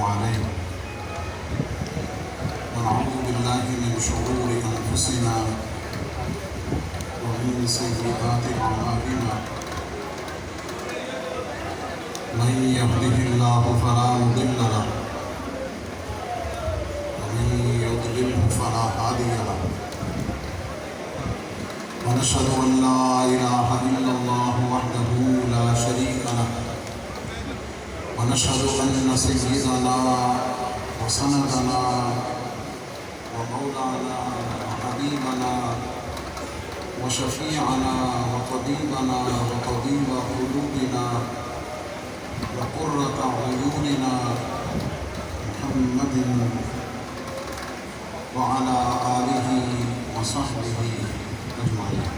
عليه ونعوذ بالله من شرور أنفسنا ومن سيئات أعمالنا من يهده الله فلا مضل له ومن يضلله فلا هادي له ونشهد أن لا إله إلا الله وحده لا شريك له ونشهد أن سيدنا وسندنا ومولانا وحبيبنا وشفيعنا وطبيبنا وطبيب قلوبنا وقرة عيوننا محمد وعلى آله وصحبه أجمعين.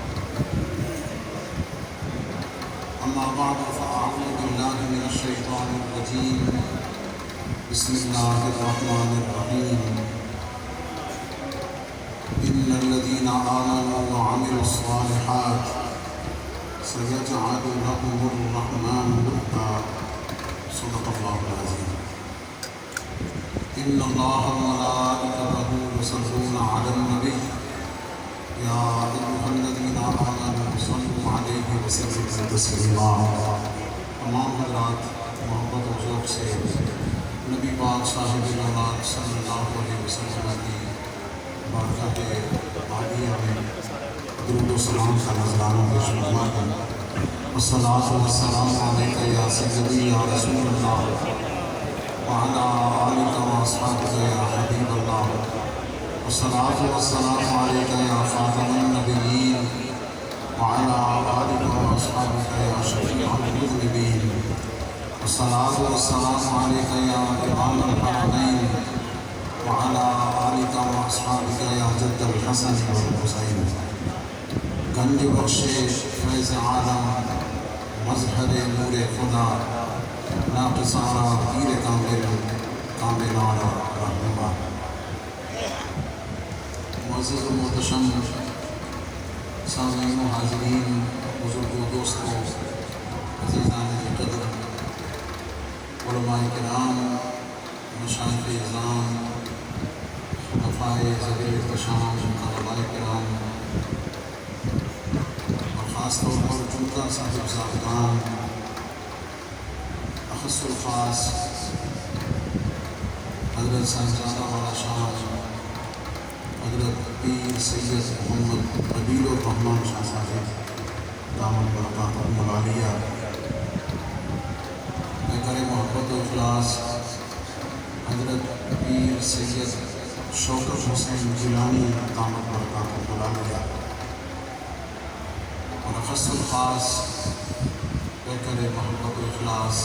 أما بعد فأعوذ بالله من الشيطان الرجيم. بسم الله الرحمن الرحيم. إن الذين آمنوا وعملوا الصالحات سيجعل لهم الرحمن ودا. صدق الله العظيم. إن الله وملائكته يصلون على النبي يا أيها الذين آمنوا صلوا عليه وسلموا تسليما. تمام حضرات محبت و ذوق سے نبی پاک صاحب اولاد صلی اللہ علیہ وسلم کی بارگاہ عالیہ میں درود و سلام کا نذرانہ پیش فرماتا. والصلاۃ والسلام علیک یا سیدی یا رسول اللہ وعلی آلک واصحابک یا حبیب اللہ. والصلاۃ والسلام علیک یا خاتم النبیین وعلی آلک واصحابک یا شفیع المذنبین. والصلاۃ والسلام علیک یا امام الحرمین وعلی آلک واصحابک یا جد الحسن والحسین. گنج بخش فیض عالم مظہر نور خدا ناقصارہ پیر کاملانہ رہنما. معزز و محتشم سامعین و حاضرین، بزرگوں دوستوں، عزیزان قدر، علماء کرام، مشائخ اعظام، خلفاء ذوی الاحتشام، علماء کرام، اور خاص طور پر جملہ صاحب صاحبان، اخص الخاص حضرت صاحبزادہ والا شاہ حضرت پیر سید محمد نبیل الرحمن شاہ صاحب دامت برکاتہم العالیہ، میں کرے محبت و اخلاص حضرت پیر سید شوکت حسین جیلانی دامت برکاتہم العالیہ، اور اخص الخاص میں کرے محبت و اخلاص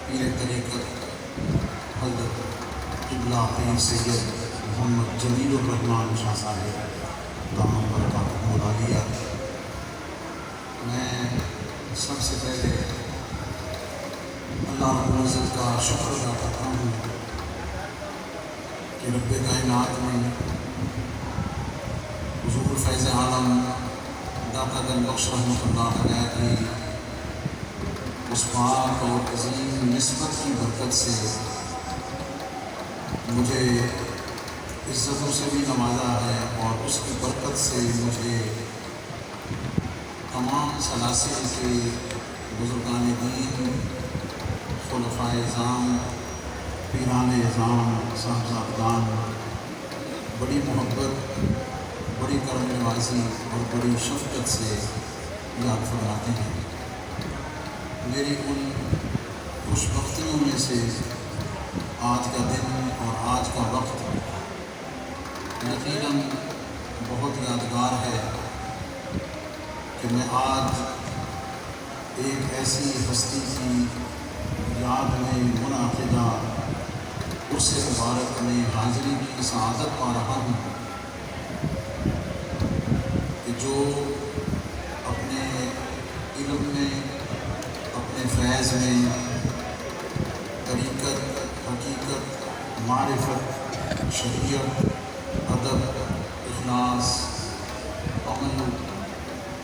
پیر طریقت حضرت قبلہ پیر سید محمد جلیل الرحمن شاہ صاحب دامت برکاتہم العالیہ. میں سب سے پہلے اللہ رب العزت کا شکر ادا کرتا ہوں کہ رب کائنات میں حضور فیض عالم داتا گنج بخش رحمۃ اللہ علیہ کی اس پاک اور عظیم نسبت کی برکت سے مجھے عزتوں سے بھی نوازا ہے، اور اس کی برکت سے مجھے تمام ثلاثے کے بزرگان دین، خلفائے اعظام، پیران اعظام، صاحبزادگان بڑی محبت، بڑی کرم نوازی اور بڑی شفقت سے یاد فرماتے ہیں. میری ان خوش بختیوں میں سے آج کا دن اور آج کا وقت یقیناً بہت یادگار ہے کہ میں آج ایک ایسی ہستی کی یاد میں منعقدہ عرس مبارک میں حاضری کی سعادت پا رہا ہوں کہ جو اپنے علم میں، اپنے فیض میں طریقت، حقیقت، معرفت، شریعت، ادب، اخلاص، عمل،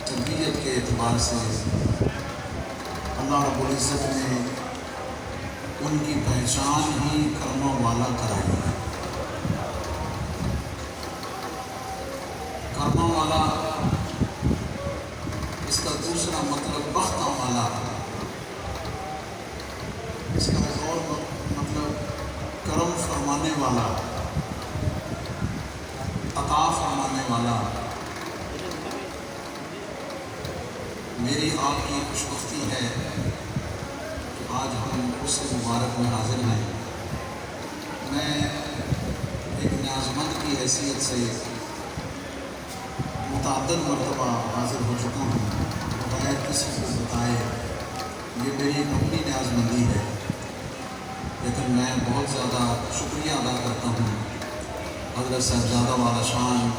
تربیت کے اعتبار سے اللہ رب العزت نے ان کی پہچان ہی کرما والا کرائی ہے۔ کرما والا اس کا دوسرا مطلب بختہ والا، اس کا ایک اور مطلب کرم فرمانے والا، عطا فرمانے والا۔ میری آپ کی خوش بختی ہے کہ آج ہم اس مبارک میں حاضر ہیں۔ میں ایک نیازمند کی حیثیت سے متعدد مرتبہ حاضر ہو چکا ہوں، بغیر کسی کو بتائے۔ یہ میری اپنی نیازمندی ہے، لیکن میں بہت زیادہ شکریہ ادا کرتا ہوں حضرت صاحبزادہ والا شان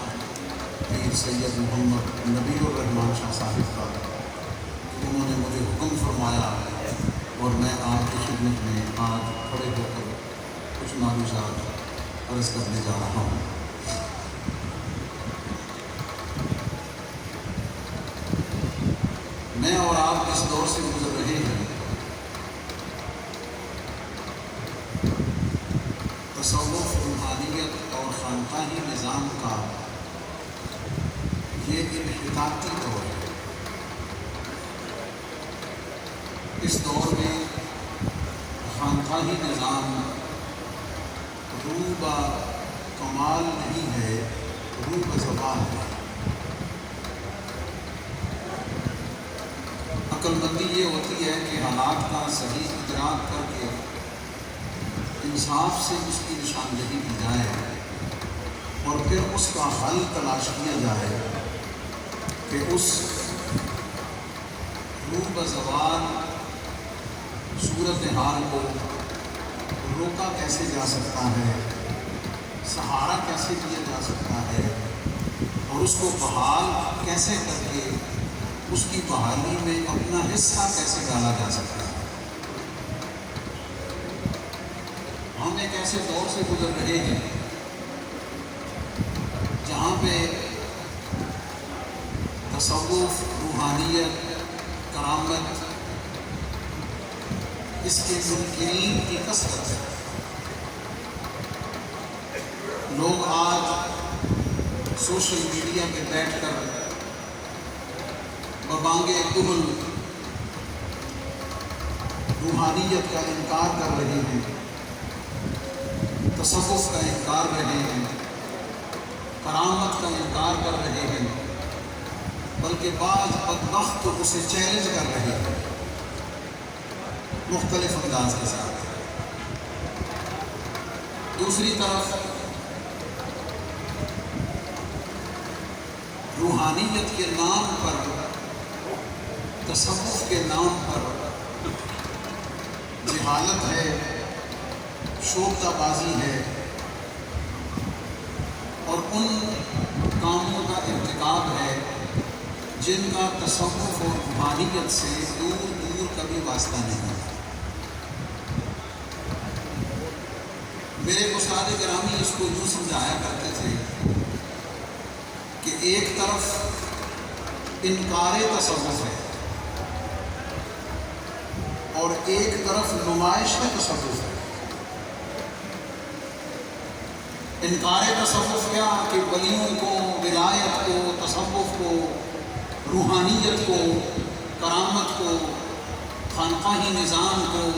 پیر سید محمد نبی الرحمن شاہ صاحب کا، کہ انہوں نے مجھے حکم فرمایا اور میں آپ کی خدمت میں آج کھڑے ہو کر کچھ معلومات عرض کرنے جا رہا ہوں۔ میں اور آپ اس دور سے گزر رہے ہیں۔ تصوف، روحانیت اور خانقاہی نظام کا یہ انحطاطی دور ہے۔ اس دور میں خانقاہی نظام روح با کمال نہیں ہے، روح با زوال ہے۔ عقل مندی یہ ہوتی ہے کہ حالات کا صحیح ادراک کر کے انصاف سے اس کی نشاندہی کی جائے اور پھر اس کا حل تلاش کیا جائے کہ اس روح با زوال صورتحال کو روکا کیسے جا سکتا ہے، سہارا کیسے دیا جا سکتا ہے، اور اس کو بحال کیسے کر کے اس کی بحالی میں اپنا حصہ کیسے ڈالا جا سکتا ہے۔ ہم ایک ایسے دور سے گزر رہے ہیں جہاں پہ تصوف، روحانیت، کرامت، اس کے منکرین کی کثرت ہے۔ لوگ آج سوشل میڈیا پہ بیٹھ کر ببانگ کہل روحانیت کا انکار کر رہے ہیں، تصوف کا انکار رہے ہیں، کرامت کا انکار کر رہے ہیں، بلکہ بعض بدبخت اسے چیلنج کر رہے ہیں مختلف انداز کے ساتھ۔ دوسری طرف روحانیت کے نام پر، تصوف کے نام پر جہالت ہے، شوخہ بازی ہے، اور ان کاموں کا ارتکاب ہے جن کا تصوف اور روحانیت سے دور دور کبھی واسطہ نہیں ہے۔ میرے استاد گرامی اس کو یوں سمجھایا کرتے تھے کہ ایک طرف انکار تصوف ہے اور ایک طرف نمائش تصوف ہے۔ انکار تصوف کیا کہ ولیوں کو، ولایت کو، تصوف کو، روحانیت کو، کرامت کو، خانقاہی نظام کو،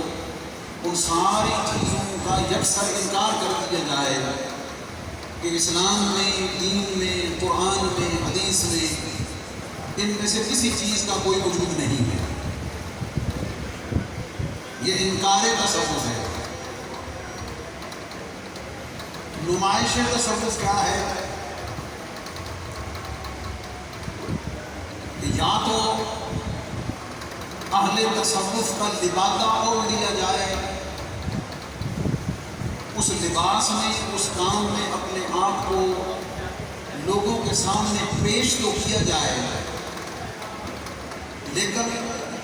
ان ساری چیزوں کا یکسر انکار کر دیا جائے کہ اسلام میں، دین میں، قرآن میں، حدیث میں ان میں سے کسی چیز کا کوئی وجود نہیں ہے۔ یہ انکار تصوف ہے۔ نمائش تصوف کیا ہے کہ یا تو اہل تصوف کا لبادہ اوڑھ لیا جائے، اس لباس میں، اس کام میں اپنے آپ کو لوگوں کے سامنے پیش تو کیا جائے، لیکن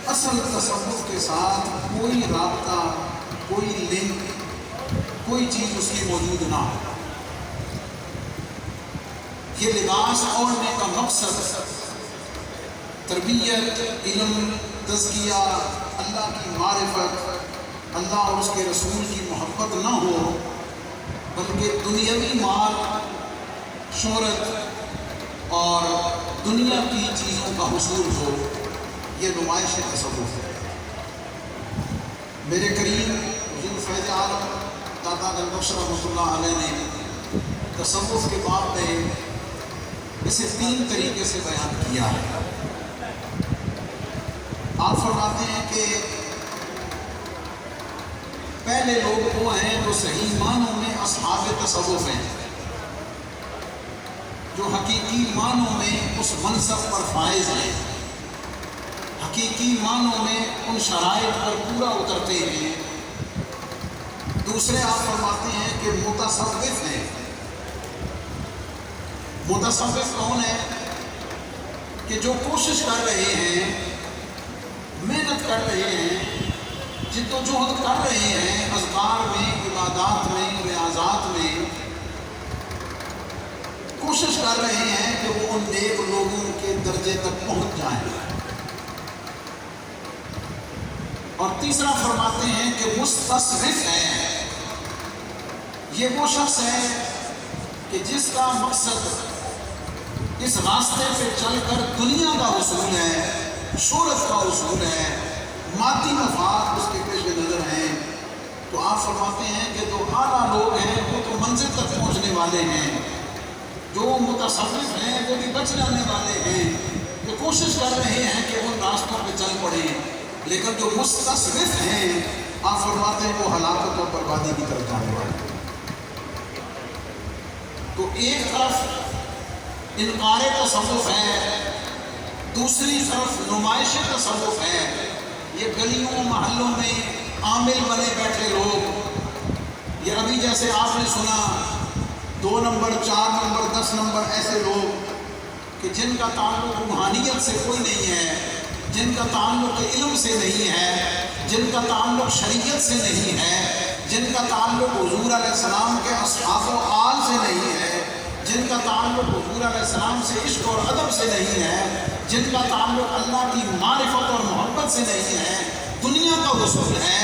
اصل تصوف کے ساتھ کوئی رابطہ، کوئی لنک، کوئی چیز اس کی موجود نہ ہو۔ یہ لباس اوڑھنے کا مقصد تربیت، علم، تزکیہ، اللہ کی معرفت، اللہ اور اس کے رسول کی محبت نہ ہو، بلکہ دنیاوی مال، شہرت اور دنیا کی چیزوں کا حصول ہو، یہ نمائش تصوف ہے۔ میرے کریم حضور فیض عالم داتا گنج بخش رحمۃ اللہ علیہ نے تصوف کے باب میں اسے 3 طریقے سے بیان کیا ہے۔ آپ فرماتے ہیں کہ پہلے لوگ وہ ہیں جو صحیح معنوں میں اصحاب تصوف ہیں، جو حقیقی معنوں میں اس منصب پر فائز ہیں، حقیقی معنوں میں ان شرائط پر پورا اترتے ہیں۔ دوسرے آپ فرماتے ہیں کہ متصوف ہیں۔ متصوف کون ہے؟ کہ جو کوشش کر رہے ہیں، محنت کر رہے ہیں، جد و جہد کر رہے ہیں اذکار میں، عبادات میں، ریاضات میں، کوشش کر رہے ہیں کہ وہ ان نیک لوگوں کے درجے تک پہنچ جائیں۔ اور تیسرا فرماتے ہیں کہ مستصرف ہے، یہ وہ شخص ہے کہ جس کا مقصد اس راستے پہ چل کر دنیا کا حصول ہے، شہرت کا حصول ہے، مادی مفاد اس کے پیش نظر ہیں۔ تو آپ فرماتے ہیں کہ جو اعلیٰ لوگ ہیں وہ تو منزل تک پہنچنے والے ہیں، جو متصوف ہیں وہ بھی بچ جانے والے ہیں، جو کوشش کر رہے ہیں کہ ان راستوں پہ چل پڑیں، لیکن جو مستصرف ہیں آپ فرماتے ہیں وہ ہلاکت اور بربادی کی طرف جانے والے ہیں۔ تو ایک طرف انکار تصوف ہے، دوسری طرف نمائش تصوف ہے۔ یہ گلیوں محلوں میں عامل بنے بیٹھے لوگ، یہ ابھی جیسے آپ نے سنا 2 نمبر 4 نمبر 10 نمبر ایسے لوگ کہ جن کا تعلق روحانیت سے کوئی نہیں ہے، جن کا تعلق علم سے نہیں ہے، جن کا تعلق شریعت سے نہیں ہے، جن کا تعلق حضور علیہ السلام کے اصحاب و آل سے نہیں ہے، جن کا تعلق حضور علیہ السلام سے عشق اور ادب سے نہیں ہے، جن کا تعلق اللہ کی معرفت اور محبت سے نہیں ہے، دنیا کا حصول ہے۔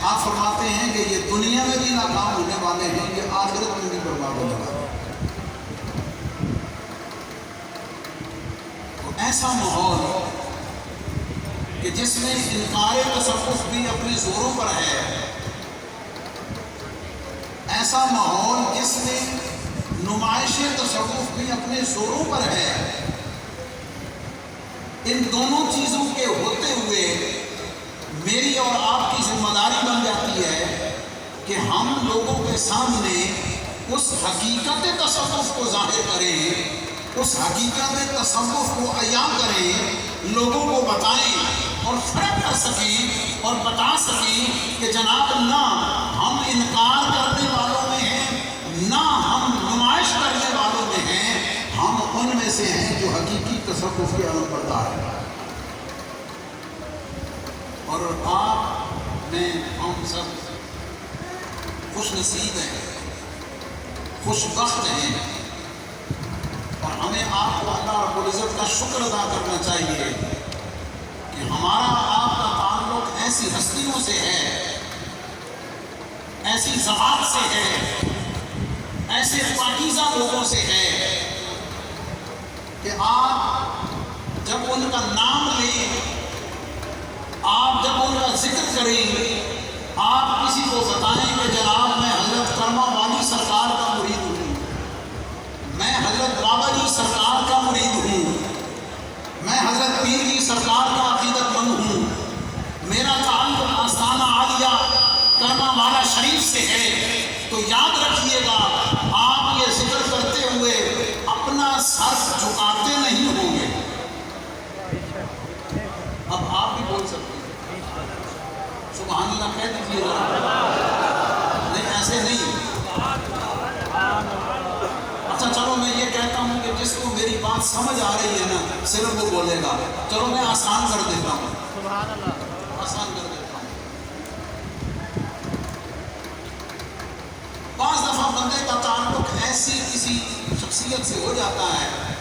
آپ فرماتے ہیں کہ یہ دنیا میں بھی ناکام ہونے والے ہیں، یہ آخرت میں بھی برباد ہونے والے ہیں۔ تو ایسا ماحول کہ جس میں انکار تصوف بھی اپنے زوروں پر ہے، ایسا ماحول جس میں نمائش تصوف بھی اپنے زوروں پر ہے، ان دونوں چیزوں کے ہوتے ہوئے میری اور آپ کی ذمہ داری بن جاتی ہے کہ ہم لوگوں کے سامنے اس حقیقت تصوف کو ظاہر کریں، اس حقیقت تصوف کو عیاں کریں، لوگوں کو بتائیں اور فرق کر سکیں اور بتا سکیں کہ جناب نہ ہم انکار کرنے والوں میں ہیں، نہ ہم نمائش کرنے والوں میں ہیں، ہم ان میں سے ہیں جو حقیقی تصوف کے علم بردار ہیں۔ اور آپ میں ہم سب خوش نصیب ہیں، خوش بخت ہیں، اور ہمیں آپ کو اللہ رب العزت کا شکر ادا کرنا چاہیے کہ ہمارا آپ کا تعلق ایسی ہستیوں سے ہے، ایسی ذات سے ہے، ایسے پاکیزہ لوگوں سے ہے کہ آپ جب ان کا نام لیں، آپ جب ان کا ذکر کریں، آپ کسی کو بتائیں کہ جناب میں حضرت کرما والی سرکار کا مرید ہوں، میں حضرت بابا جی سرکار کا مرید ہوں، میں حضرت پیر جی سرکار کا عقیدت مند ہوں، میرا تعلق آستانہ عالیہ کرما والا شریف سے ہے، تو یاد رکھیے گا آپ یہ ذکر کرتے ہوئے اپنا سر جھکاتے نہیں ہوں گے۔ اب آپ بھی بول سکتے ہیں، سبحان اللہ کہہ دیجیے گا، نہیں ایسے نہیں۔ اچھا چلو میں یہ کہتا ہوں کہ جس کو میری بات سمجھ آ رہی ہے نا صرف وہ بولے گا، چلو میں آسان کر دیتا ہوں، آسان کر دیتا ہوں۔ بعض دفعہ بندے کا تعلق ایسی کسی شخصیت سے ہو جاتا ہے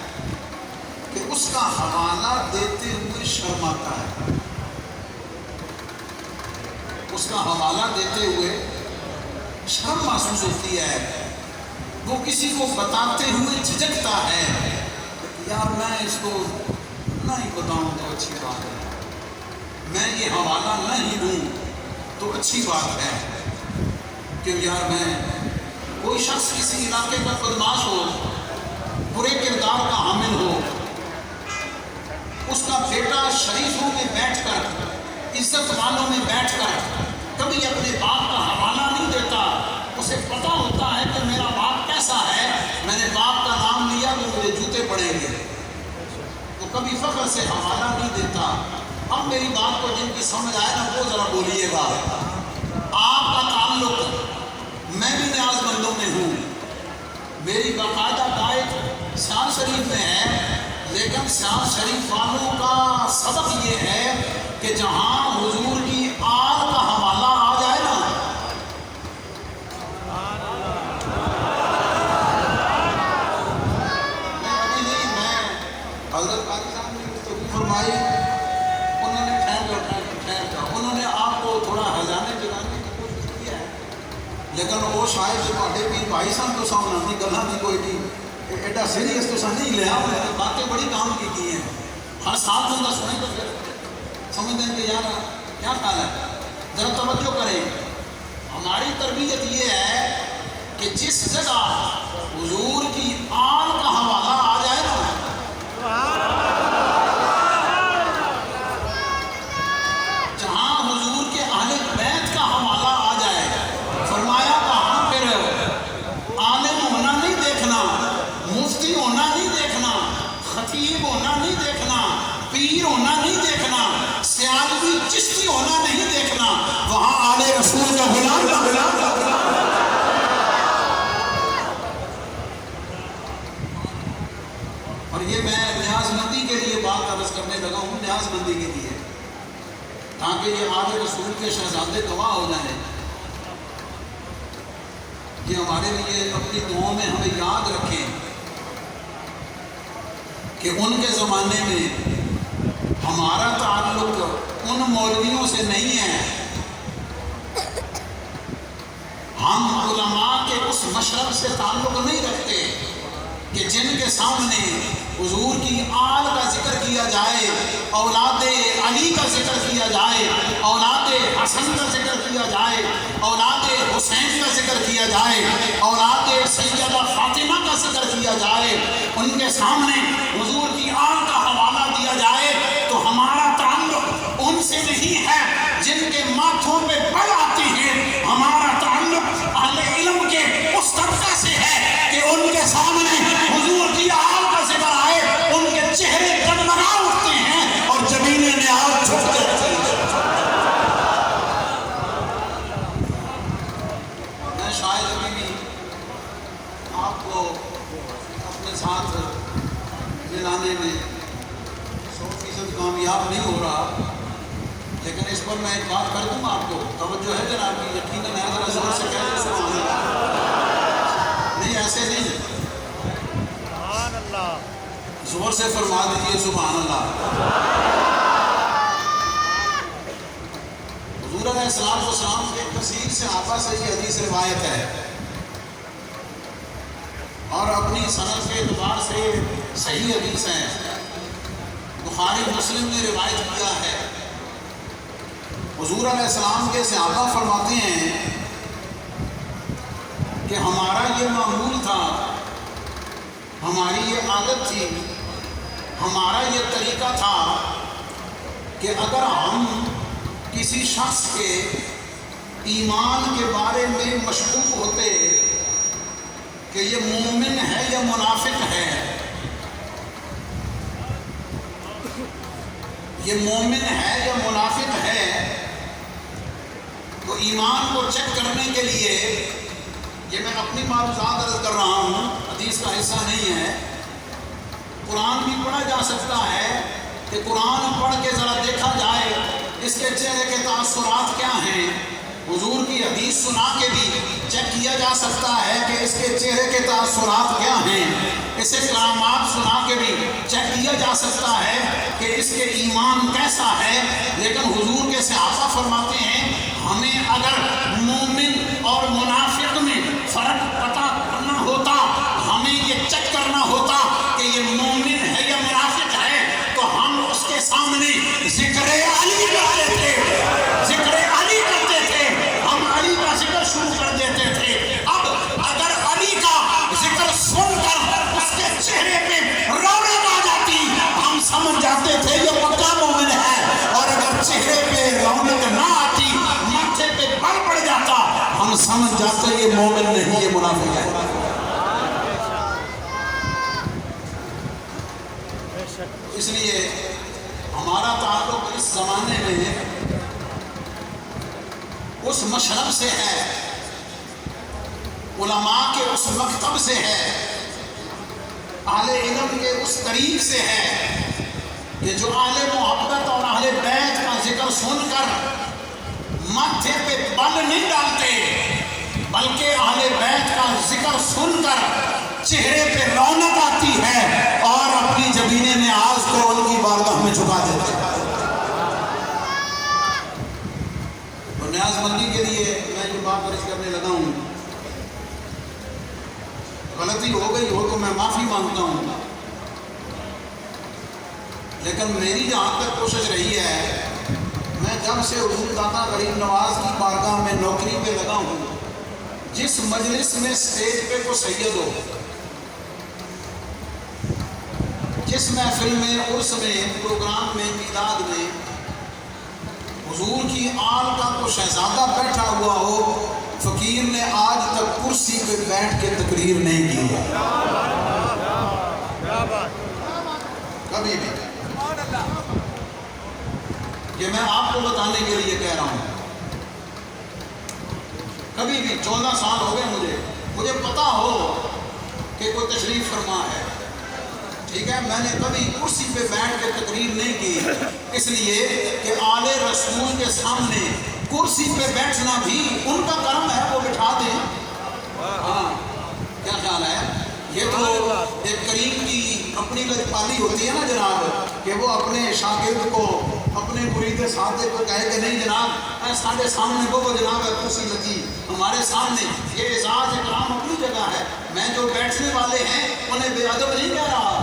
کہ اس کا حوالہ دیتے ہوئے شرم آتا ہے، اس کا حوالہ دیتے ہوئے شرم محسوس ہوتی ہے، وہ کسی کو بتاتے ہوئے جھجکتا ہے یار میں اس کو نہیں بتاؤں تو اچھی بات ہے، میں یہ حوالہ نہیں دوں تو اچھی بات ہے، کہ یار میں کوئی شخص کسی علاقے کا بدماش ہو، برے کردار کا حامل ہو، اس کا بیٹا شریفوں میں بیٹھ کر، عزت والوں میں بیٹھ کر کبھی اپنے باپ کا حوالہ نہیں دیتا، اسے پتہ ہوتا ہے کہ میرا باپ کیسا ہے، میں نے باپ کا نام لیا تو مجھے جوتے پڑیں گے، تو کبھی فخر سے حوالہ نہیں دیتا۔ اب میری بات کو جن کی سمجھ آئے نا وہ ذرا بولیے گا۔ آپ کا تعلق میں بھی نیاز مندوں میں ہوں، میری باقاعدہ قائد سیال شریف میں ہے، لیکن سیال شریف والوں کا سبق یہ ہے کہ جہاں حضور کی آل کا حوالہ آ جائے نا، میں حضرت قاری صاحب نے گفتگو فرمائی، انہوں نے انہوں نے آپ کو تھوڑا ہلانے جلانے کی کوشش کی ہے، لیکن وہ شاید جو پیر بھائی صاحب تو سامنے نہیں گلا نہیں کوئی نہیں ایڈا سیریس تو نہیں لیا، باتیں بڑی کام کی ہیں، ہر سال بندہ سنے تو پھر سمجھ دیں کہ یار کیا خیال ہے، ذرا توجہ کریں۔ ہماری تربیت یہ ہے کہ جس جگہ حضور کی آل کا حوالہ آ جائے نا، جہاں حضور کے اہل بیت کا حوالہ آ جائے، فرمایا کہاں پھر عالم ہونا نہیں دیکھنا، مفتی ہونا نہیں دیکھنا، خطیب ہونا نہیں دیکھنا، پیر ہونا نہیں دیکھنا، سیالوی چشتی ہونا نہیں دیکھنا، وہاں آل رسول کا غلام اور یہ میں نیاز مندی کے لیے بات عرض کرنے لگا ہوں، نیاز مندی کے لیے، تاکہ یہ آل رسول کے شہزادے گواہ ہو جائیں، یہ ہمارے لیے اپنی دعاؤں میں ہمیں یاد رکھیں کہ ان کے زمانے میں ہمارا تعلق ان مولویوں سے نہیں ہے، ہم علماء کے اس مشرب سے تعلق نہیں رکھتے کہ جن کے سامنے حضور کی آل کا ذکر کیا جائے، اولاد علی کا ذکر کیا جائے، اولاد حسن کا ذکر کیا جائے، اولاد حسین کا ذکر کیا جائے، اولاد سیدہ فاطمہ کا ذکر کیا جائے، ان کے سامنے حضور کی آل کا حوالہ دیا جائے، تو ہمارا تعلق ان سے نہیں ہے جن کے ماتھوں پہ بل آتی ہیں، ہمارا تعلق اہل علم کے اس طبقہ سے ہے کہ ان کے سامنے حضور کی آل کا ذکر آئے، ان کے چہرے گنگنا اٹھتے ہیں اور جبینے نیاز جھک جاتی ہیں۔ میں شاید ابھی بھی آپ کو اپنے ساتھ ملانے میں 100% کامیاب نہیں ہو رہا، لیکن اس پر میں ایک بات کر دوں گا آپ کو، توجہ ہے جناب کی، یقیناً ہے، ذرا زور سے کہہ دیں سبحان اللہ، نہیں ایسے نہیں، سبحان اللہ، زور سے فرما دیجئے سبحان اللہ۔ حضور علیہ السلام کے کثیر سے آپا سے یہ حدیث روایت ہے، اور اپنی سند کے اعتبار سے صحیح حدیث ہے، بخاری مسلم نے روایت کیا ہے۔ حضور علیہ السلام کے صحابہ فرماتے ہیں کہ ہمارا یہ معمول تھا، ہماری یہ عادت تھی، ہمارا یہ طریقہ تھا کہ اگر ہم کسی شخص کے ایمان کے بارے میں مشکوک ہوتے کہ یہ مومن ہے یا منافق ہے، یہ مومن ہے یا منافق ہے، تو ایمان کو چیک کرنے کے لیے، یہ میں اپنی معلومات عرض کر رہا ہوں، حدیث کا حصہ نہیں ہے، قرآن بھی پڑھا جا سکتا ہے کہ قرآن پڑھ کے ذرا دیکھا جائے اس کے چہرے کے تاثرات کیا ہیں، حضور کی حدیث سنا کے بھی چیک کیا جا سکتا ہے کہ اس کے چہرے کے تاثرات کیا ہیں، اسے کلامات سنا کے بھی چیک کیا جا سکتا ہے کہ اس کے ایمان کیسا ہے، لیکن حضور کے صحابہ فرماتے ہیں ہمیں رونق نہ آتی، ماتھے پہ بل پڑ جاتا، ہم سمجھ جاتے یہ مومن نہیں، یہ منافق ہے۔ اس لیے ہمارا تعلق اس زمانے میں اس مشرب سے ہے، علماء کے اس مکتب سے ہے، اہل علم کے اس طریق سے ہے کہ جو اہل محبت اور اہل بیت کا ذکر سن کر ماتھے پہ بل نہیں ڈالتے، بلکہ اہل بیت کا ذکر سن کر چہرے پہ رونق آتی ہے اور اپنی جبین نیاز کو ان کی بارگاہ میں جھکا دیتے ہیں۔ تو نیاز مندی کے لیے میں جو بات عرض کرنے لگا ہوں، غلطی ہو گئی ہو تو میں معافی مانگتا ہوں، لیکن میری جہاں تک کوشش رہی ہے، میں جب سے حضور داتا غریب نواز کی بارگاہ میں نوکری پہ لگا ہوں، جس مجلس میں سٹیج پہ کو سید ہو، جس محفل میں، عرس میں، پروگرام میں، میلاد میں حضور کی آل کا کو شہزادہ بیٹھا ہوا ہو، فقیر نے آج تک کرسی پہ بیٹھ کے تقریر نہیں کی ہے، کبھی بھی۔ یہ میں آپ کو بتانے کے لیے کہہ رہا ہوں، کبھی بھی 14 سال ہو گئے مجھے پتا ہو کہ کوئی تشریف فرما ہے، ٹھیک ہے، میں نے کبھی کرسی پہ بیٹھ کے تقریر نہیں کی، اس لیے کہ آل رسول کے سامنے کرسی پہ بیٹھنا بھی ان کا کرم ہے، وہ بٹھا دیں۔ ہاں، کیا خیال ہے؟ یہ تو ایک کریم کی اپنی لجپالی ہوتی ہے نا جناب، کہ وہ اپنے شاگرد کو، اپنے مرید ساتھ کو کہے کہ نہیں جناب سارے سامنے وہ جناب ہے کرسی لگی ہمارے سامنے، یہ اعزاز اکرام اپنی جگہ ہے، میں جو بیٹھنے والے ہیں انہیں بے ادب نہیں کہہ رہا،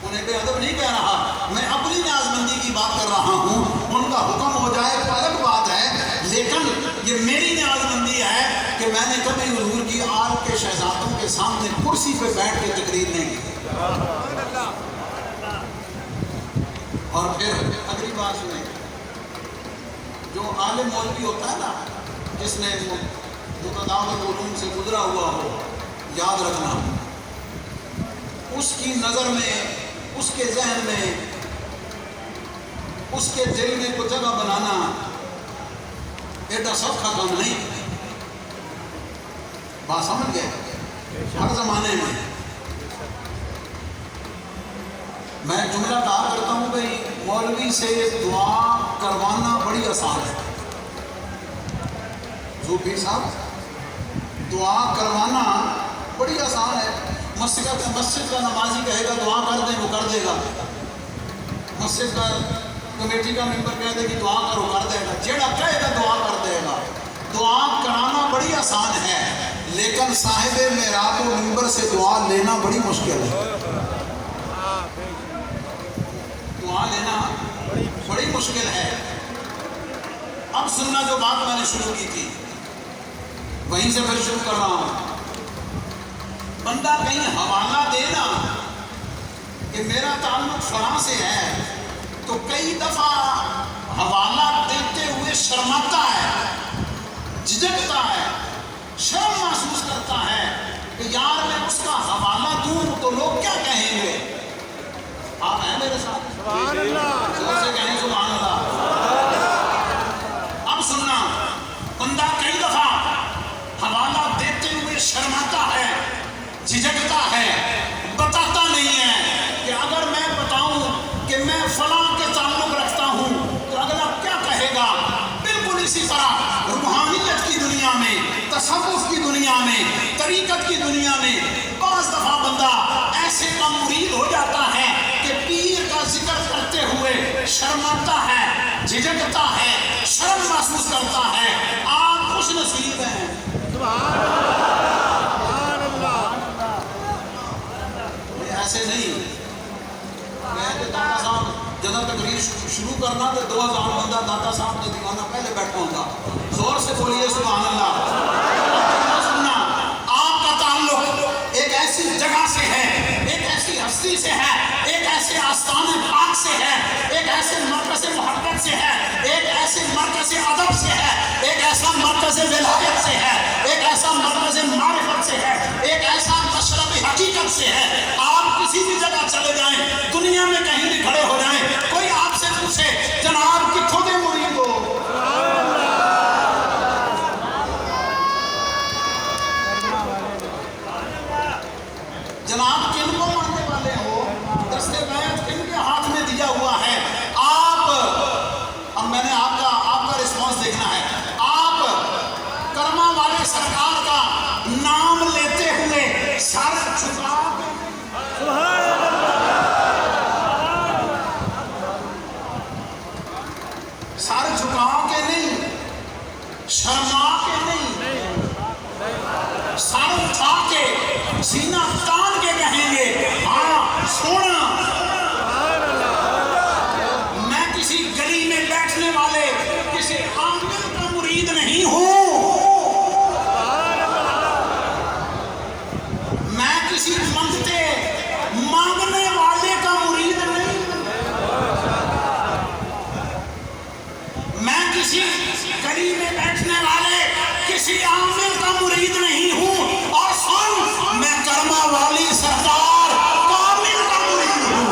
انہیں بے ادب نہیں کہہ رہا، میں اپنی نیاز مندی کی بات کر رہا ہوں، ان کا حکم ہو جائے تو الگ بات ہے، لیکن یہ میری نیاز مندی ہے کہ میں نے کبھی حضور کی آل کے شہزادوں کے سامنے کرسی پہ بیٹھ کے تقریر نہیں کی۔ اور پھر اگلی بات سنیں، جو عالم مولوی ہوتا ہے نا، جس نے متداول علوم سے گزرا ہوا ہو، یاد رکھنا اس کی نظر میں، اس کے ذہن میں، اس کے دل میں کوئی جگہ بنانا ایڈا سوکھا کام نہیں، بات سمجھ گئے؟ ہر زمانے میں میں جملہ کہا کرتا ہوں بھئی مولوی سے دعا کروانا بڑی آسان ہے، صوفی صاحب دعا کروانا بڑی آسان ہے، مسجد کا نمازی کہے گا دعا کر دیں وہ کر دے گا، مسجد کا کمیٹی کا ممبر کہہ دے کہ دعا کرو کر دے گا، جیڑا کہے گا دعا کر دے گا، دعا کرانا بڑی آسان ہے، لیکن صاحب محراب و ممبر سے دعا لینا بڑی مشکل ہے، دعا لینا بڑی مشکل ہے۔ اب سننا جو بات میں نے شروع کی تھی وہیں سے پھر شروع کر رہا ہوں، بندہ کہیں حوالہ دینا کہ میرا تعلق فلاں سے ہے تو کئی دفعہ حوالہ دیتے ہوئے شرماتا ہے، جھجکتا ہے، شرم محسوس کرتا ہے کہ یار میں اس کا حوالہ دوں تو لوگ کیا کہیں گے؟ آپ ہیں میرے ساتھ؟ سبحان اللہ، زور سے کہیں سبحان اللہ۔ اب سننا، بندہ کئی دفعہ حوالہ دیتے ہوئے شرماتا ہے، جھجکتا ہے، بتاتا نہیں ہے کہ اگر میں بتاؤں کہ میں فلاں کے تعلق رکھتا ہوں تو اگلا کیا کہے گا؟ بالکل اسی طرح روحانیت کی دنیا میں، تصوف کی دنیا میں، طریقت کی دنیا میں بعض دفعہ بندہ ایسے کا مرید ہو جاتا ہے کہ پیر کا ذکر کرتے ہوئے شرماتا ہے، جھجکتا ہے، شرم محسوس کرتا ہے۔ آپ خوش نصیب ہیں، سبحان اللہ، ایسے نہیں کہ داتا صاحب جدہ تقریر شروع کرنا تو 2000 بندہ داتا صاحب نے دیوانہ پہلے بیٹھا ہوگا، زور سے بولیے سبحان اللہ۔ سننا، آپ کا تعلق ایک ایسی جگہ سے ہے، ایک ایسی ہستی سے ہے، ایک ایسے آستان پاک سے ہے، ایک ایسے مرکز مرکز ادب سے ہے، ایک ایسا مرکز ولایت سے ہے، ایک ایسا مرکز معرفت سے ہے، ایک ایسا مشرب حقیقت سے ہے۔ آپ کسی بھی جگہ چلے جائیں، دنیا میں کہیں بھی کھڑے ہو جائیں، کوئی آپ سے پوچھے جناب کتھوں کے مرید ہو، جناب کن کو ماننے والے ہو، دست بیعت کن کے ہاتھ میں دیا ہوا ہے؟ آپ، اب میں نے آپ کا رسپانس دیکھنا ہے، آپ کرما والے سرکار کا نام لیتے ہوئے سر جھکا کے، سر جھکا کے نہیں، شرما کے نہیں، سر اٹھا کے سینہ تان کے کہیں گے ہاں سونا، میں کسی گلی میں بیٹھنے والے کسی عامل کا مرید نہیں ہوں، میں کسی منگتے مانگنے والے کا مرید نہیں، میں کسی گلی میں بیٹھنے والے کسی عامل کا مرید نہیں ہوں، اور سن میں کرما والی سرکار کامل کا مرید ہوں۔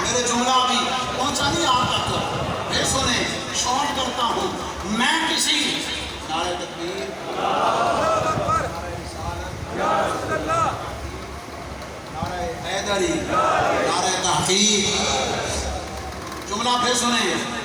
میرے جملہ ابھی پہنچا نہیں آپ تک، پھر سنیں، شارٹ کرتا ہوں، میں کسی نعرہ تکبیر، نعرہ حیدری، نعرہ تحقیق، جملہ پھر سنیں،